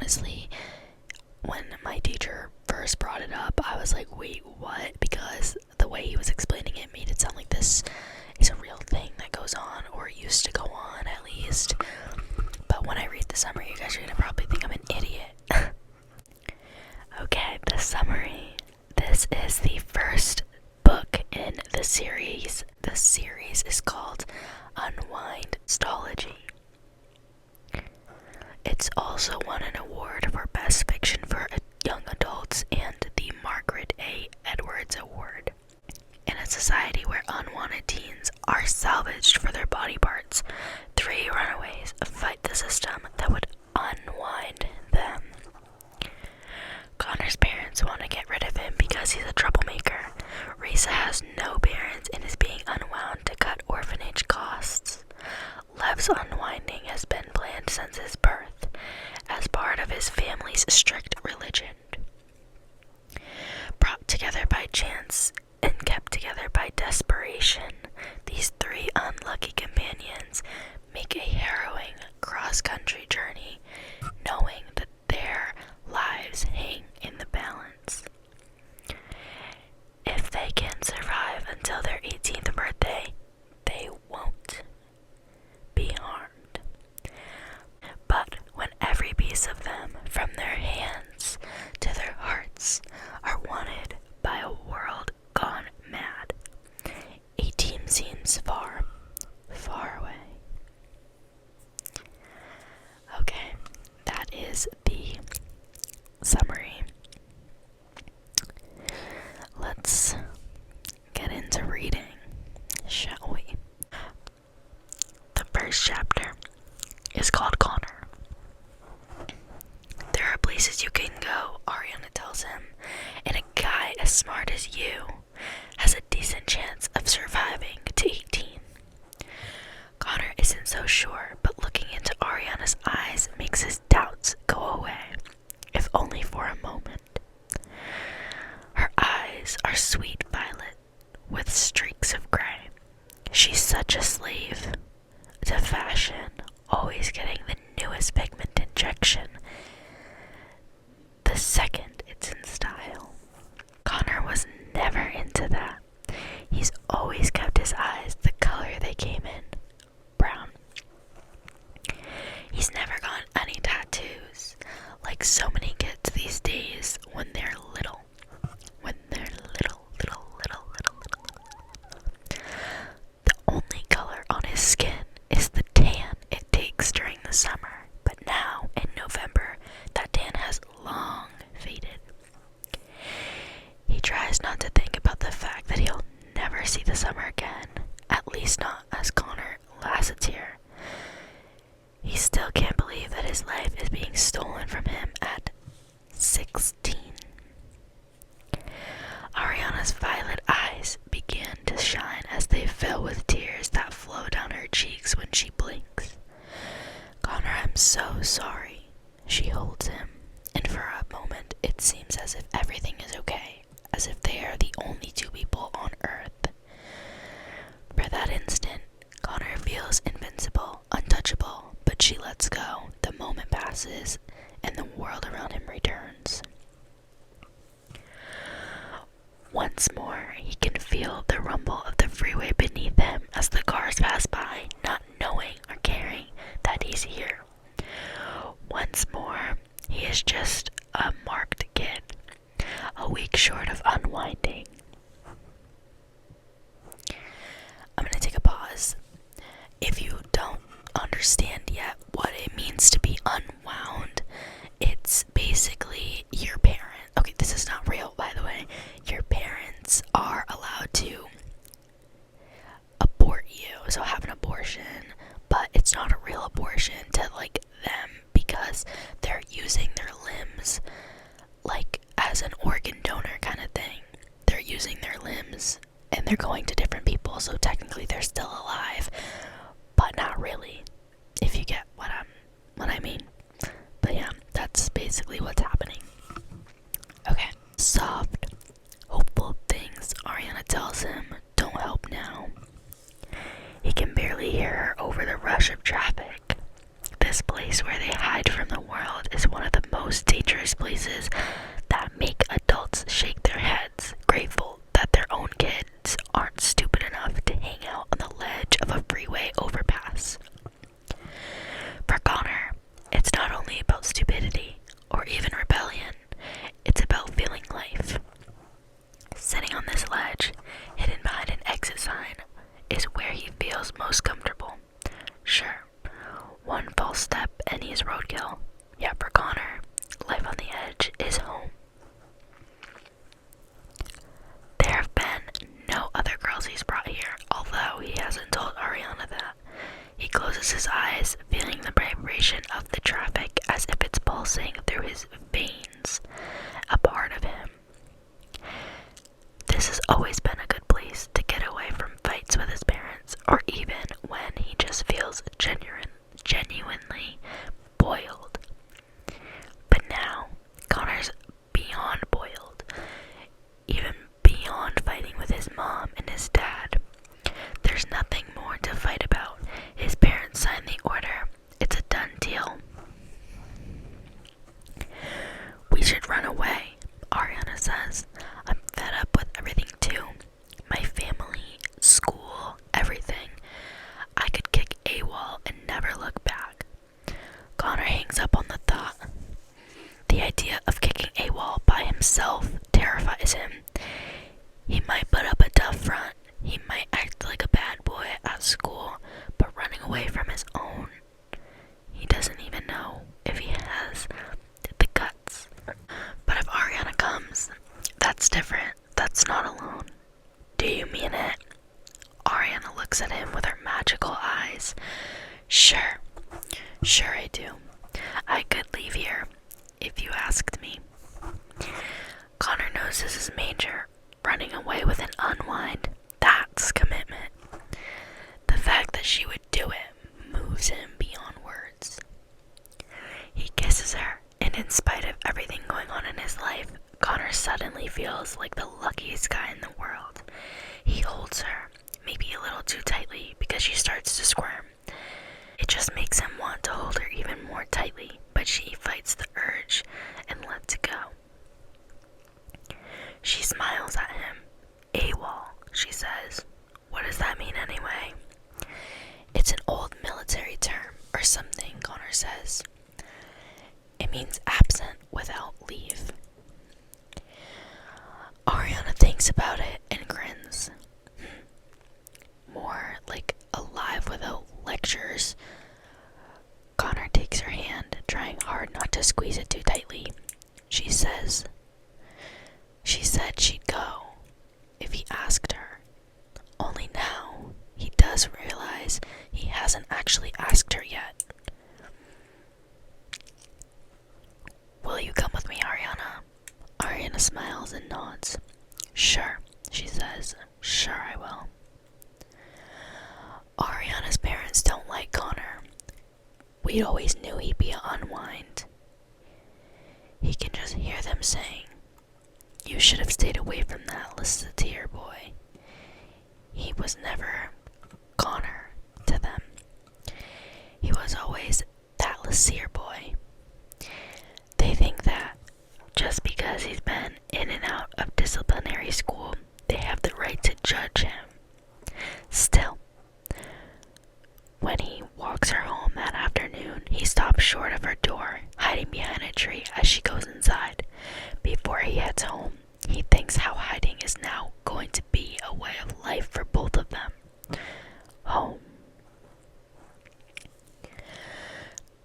honestly, when my teacher first brought it up, I was like, wait, what? Because the way he was explaining it made it sound like this is a real thing that goes on, or used to go on at least. But when I read the summary, you guys are gonna probably think I'm an idiot. Okay, the summary. This is the first book in the series. The series is called Unwind Stology. It's also won an award for Best Fiction for Young Adults and the Margaret A. Edwards Award. In a society where unwanted teens are salvaged for their body parts, 3 runaways fight the system that would unwind them. Connor's parents want to get rid of him because he's a troublemaker. Risa has no parents and is being unwound to cut orphanage costs. Lev's unwinding has been planned since his birth, as part of his family's strict religion. Brought together by chance and kept together by desperation, these 3 unlucky companions make a harrowing cross-country journey, knowing that their lives hang in the balance. If they can survive until their 18th birthday, they won't be harmed. But when every piece of them, from their hands to their hearts, are wanted by a world gone mad, 18 seems far, far away. Okay, that is the summary. Let's get into reading, shall we? The first chapter is called Connor. There are places you can go, Ariana tells him, and a guy as smart as you has a decent chance of surviving to 18. Connor isn't so sure, but looking into Ariana's eyes makes his doubts go away, if only for a moment. Her eyes are sweet violet with streaks of gray. She's such a slave to fashion, always getting the newest pigment injection the second it's in style. Connor was never into that. He's always kept his eyes the color they came in, brown. He's never gotten any tattoos, like so many kids these days when they're little. The only color on his skin is the tan it takes during the summer, but now, in November, that tan has long faded. He tries not to think about the fact that he'll never see the summer again, at least not as Connor Lassetier. He still can't believe that his life is being stolen from him at 16. Ariana's violet eyes began to shine as they fill with tears that flow down her cheeks when she blinks. Connor, I'm so sorry. She holds him, and for a moment it seems as if everything is okay, as if they are the only 2 people on Earth. For that instant, Connor feels invincible, untouchable, but she lets go. The moment passes, and the world around him returns. Once more, he can feel the rumble of the freeway beneath him as the cars pass by, not knowing or caring that he's here. Once more, he is just a marked kid, a week short of unwinding. I'm going to take a pause. If you don't understand yet what it means to be unwound, it's basically your parent. Okay, this is not real, by the way. Your parents are allowed to abort you, so have an abortion, but it's not a real abortion to like them because they're using their limbs like as an organ donor kind of thing. They're using their limbs and they're going to different people, so technically they're still alive, but not really, if you get what I mean. But yeah, that's basically what's happening. Okay. Soft, hopeful things, Ariana tells him, don't help now. He can barely hear her over the rush of traffic. This place where they hide from the world is one of the most most dangerous places that make adults shake their heads, grateful that their own kids aren't stupid enough to hang out on the ledge of a freeway overpass. For Connor, it's not only about stupidity or even rebellion, it's about feeling life. Sitting on this ledge, hidden behind an exit sign, is where he feels most comfortable. Sure, one false step and he's roadkill, yet for Connor, life on the edge is home. There have been no other girls he's brought here, although he hasn't told Ariana that. He closes his eyes, feeling the vibration of the traffic as if it's pulsing through his veins, a part of him. This has always been a good place to get away from fights with his parents, or even when he just feels genuinely boiled. But now, Connor's beyond boiled, even beyond fighting with his mom and his dad. There's nothing more to fight about. His parents signed the order. It's a done deal. We should run away, Ariana says. I'm fed up with everything too. My family, school, everything. I could kick AWOL and never look back. Connor hangs up on the thought. The idea of kicking AWOL by himself terrifies him. He might put up a tough front. He might act like a bad boy at school, but running away from his own, he doesn't even know if he has the guts. But if Ariana comes, that's different. That's not alone. Do you mean it? Ariana looks at him with her magical eyes. Sure I do. I could leave here if you asked me. Connor knows this is major. Running away with an Unwind, that's commitment. The fact that she would do it moves him beyond words. He kisses her, and in spite of everything going on in his life, Connor suddenly feels like the luckiest guy in the world. He holds her, maybe a little too tightly because she starts to squirm. It just makes him want to hold her even more tightly, but she fights the urge and lets it go. She smiles at him. AWOL, she says. What does that mean anyway? It's an old military term or something, Connor says. It means absent without leave. Ariana thinks about it and grins. More like alive without lectures. Connor takes her hand, trying hard not to squeeze it too tightly. She said she'd go if he asked her. Only now he does realize he hasn't actually asked her yet. Will you come with me, Ariana? Ariana smiles and nods. Sure, she says. Sure I will. Ariana's parents don't like Connor. We always knew he'd be an Unwind. He can just hear them saying, "You should have stayed away from that Lissatier boy." He was never Connor to them. He was always that Lissatier boy. They think that just because he's been in and out of disciplinary school, they have the right to judge him. Still, when he walks her home that afternoon, he stops short of her door, hiding behind a tree as she goes inside. Before he heads home, he thinks how hiding is now going to be a way of life for both of them. Home.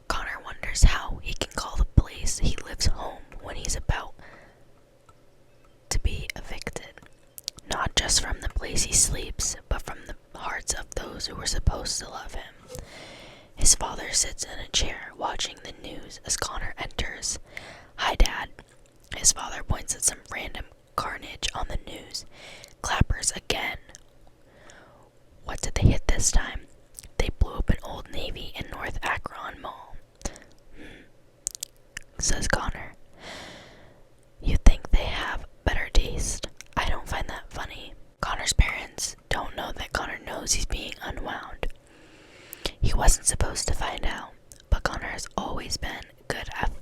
Connor wonders how he can call the place he lives home when he's about to be evicted. Not just from the place he sleeps, but from the hearts of those who were supposed to love him. His father sits in a chair watching the news as Connor enters. "Hi, Dad." His father points at some random carnage on the news. Clappers again. What did they hit this time? They blew up an Old Navy in North Akron Mall. Says Connor. You think they have better taste? I don't find that funny. Connor's parents don't know that Connor knows he's being unwound. He wasn't supposed to find out, but Connor has always been good at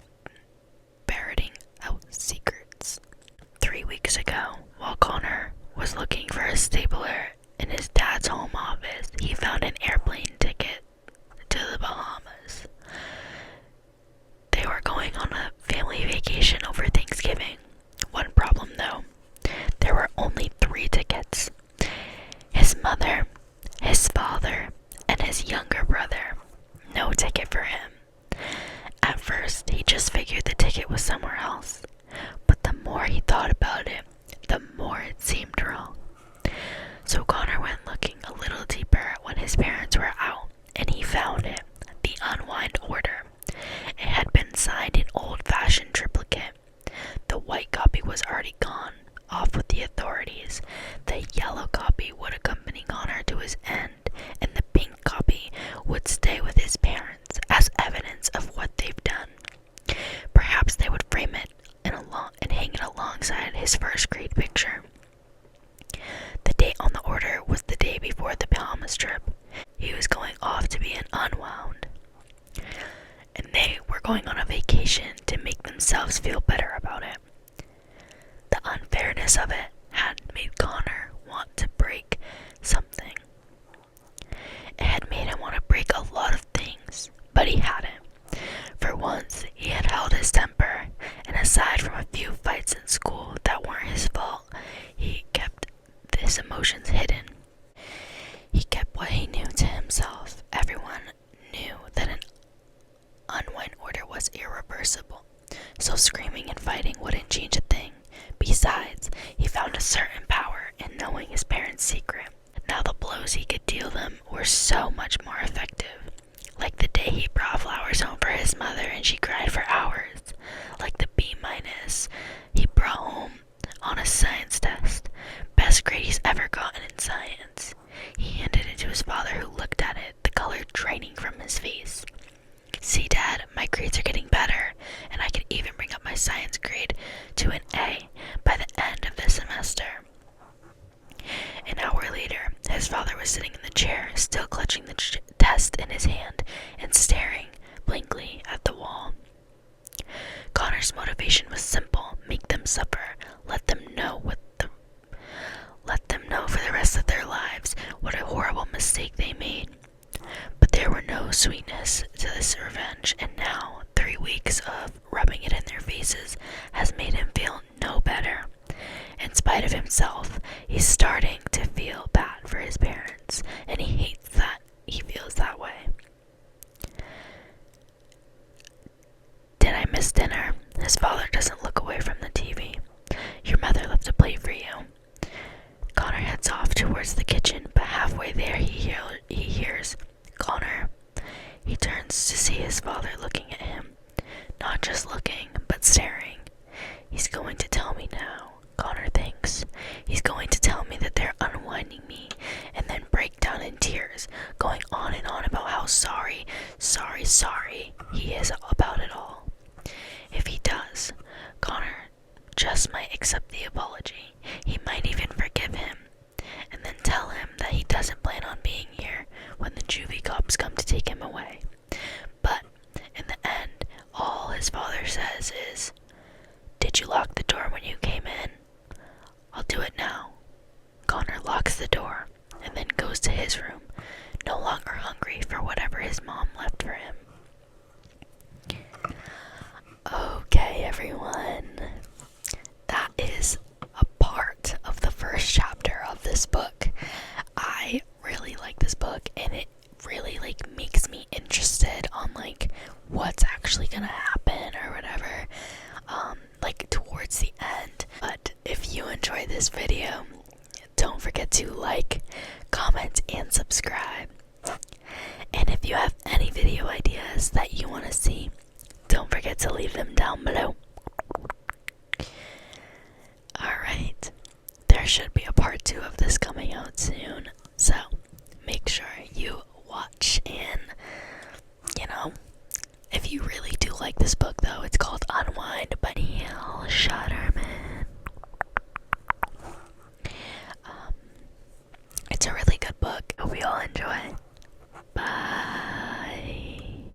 family vacation over Thanksgiving. One problem though, there were only 3 tickets. His mother, his father, and his younger brother. No ticket for him. At first, he just figured the ticket was somewhere else. But the more he thought about it, the more it seemed wrong. So Connor went looking a little deeper when his parents were out, and he found it, the Unwind order. It had been signed in old-fashioned triplicate. The white copy was already gone, off with the authorities. The yellow copy would accompany Connor to his end, and the pink copy would stay with his parents as evidence of what they've done. Perhaps they would frame it and hang it alongside his first grade picture. The date on the order was the day before the Bahamas trip. He was going off to be an Unwound, and they were going on a vacation to make themselves feel better about it. The unfairness of it had made Connor want to break something. It had made him want to break a lot of things, but he hadn't. For once, he had held his temper, and aside from a few fights in school that weren't his fault, he kept his emotions hidden. He kept what he knew to himself. Everyone knew that an Unwind order was irreversible, so screaming and fighting wouldn't change a thing. Besides, he found a certain power in knowing his parents' secret. Now the blows he could deal them were so much more effective. Like the day he brought flowers home for his mother and she cried for hours. Like the B- he brought home on a science test. Best grade he's ever gotten in science. He handed it to his father, who looked at it, the color draining from his face. See, Dad, my grades are getting better, and I could even bring up my science grade to an A by the end of the semester. An hour later, his father was sitting in the chair, still clutching the test in his hand and staring blankly at the wall. Connor's motivation was simple: make them suffer, let them know for the rest of their lives what a horrible mistake they made. But there were no sweetness to this revenge, and now 3 weeks of rubbing it in their faces has made him feel no better. In spite of himself, he's starting to feel bad for his parents, and he hates that he feels that way. Did I miss dinner? His father doesn't look away from the TV. Your mother left a plate for you. Connor heads off towards the kitchen, but halfway there he hears Connor. He turns to see his father looking at him. Not just looking, but staring. He's going to tell me now, Connor thinks. He's going to tell me that they're unwinding me, and then break down in tears, going on and on about how sorry he is about it all. If he does, Connor just might accept the apology. He might even forgive him, and then tell him that he doesn't plan on being here when the juvie cops come to take him away. But in the end, all his father says is, "Did you lock the door when you came in?" "I'll do it now." Connor locks the door and then goes to his room, no longer hungry for whatever his mom left for him. Okay, everyone. That is a part of the first chapter of this book. I really like this book, and it really makes me interested on what's actually gonna happen or whatever towards the end. But if you enjoy this video, don't forget to like, comment, and subscribe. And if you have any video ideas that you want to see, don't forget to leave them down below. Alright, there should be a part 2 of this coming out soon, so make sure you watch. And if you really do like this book, though, it's called Unwind by Neal Shusterman.